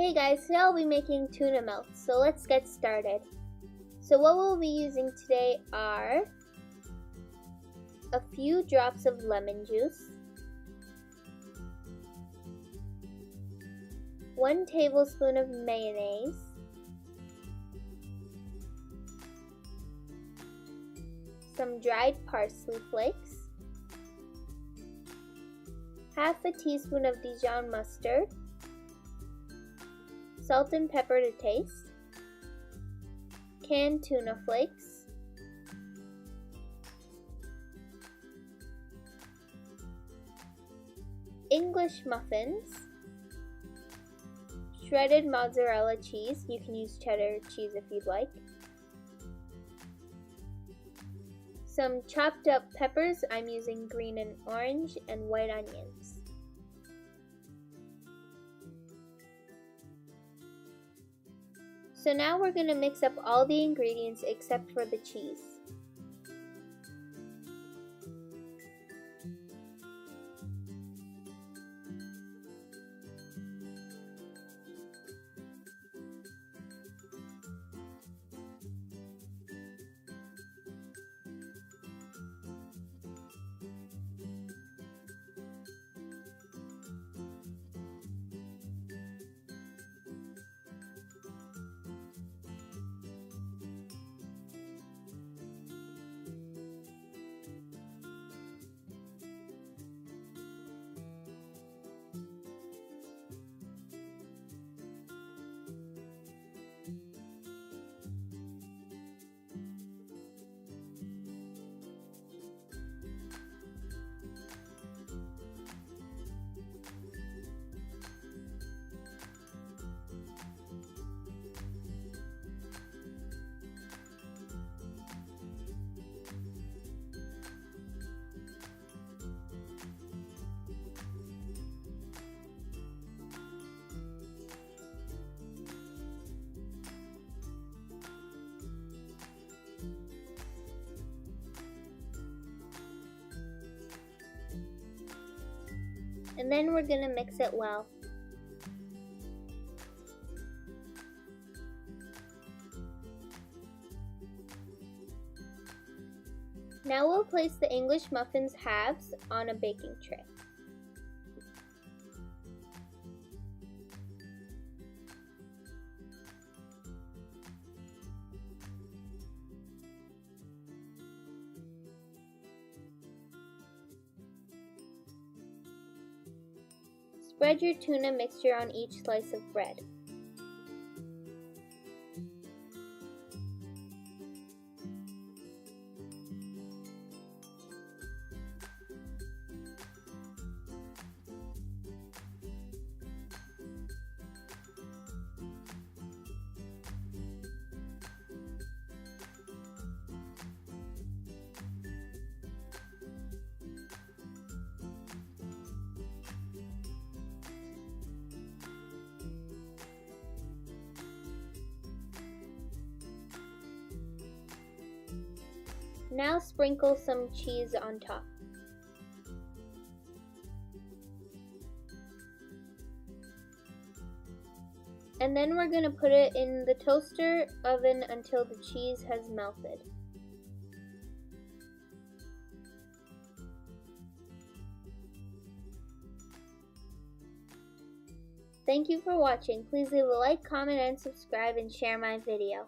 Hey guys, today I'll be making tuna melt, so let's get started. So what we'll be using today are a few drops of lemon juice, 1 tablespoon of mayonnaise, some dried parsley flakes, half a teaspoon of Dijon mustard, salt and pepper to taste, canned tuna flakes, English muffins, shredded mozzarella cheese, you can use cheddar cheese if you'd like, some chopped up peppers, I'm using green and orange, and white onions. So now we're going to mix up all the ingredients except for the cheese. And then we're going to mix it well. Now we'll place the English muffins halves on a baking tray. Spread your tuna mixture on each slice of bread. Now sprinkle some cheese on top. And then we're going to put it in the toaster oven until the cheese has melted. Thank you for watching. Please leave a like, comment, and subscribe, and share my video.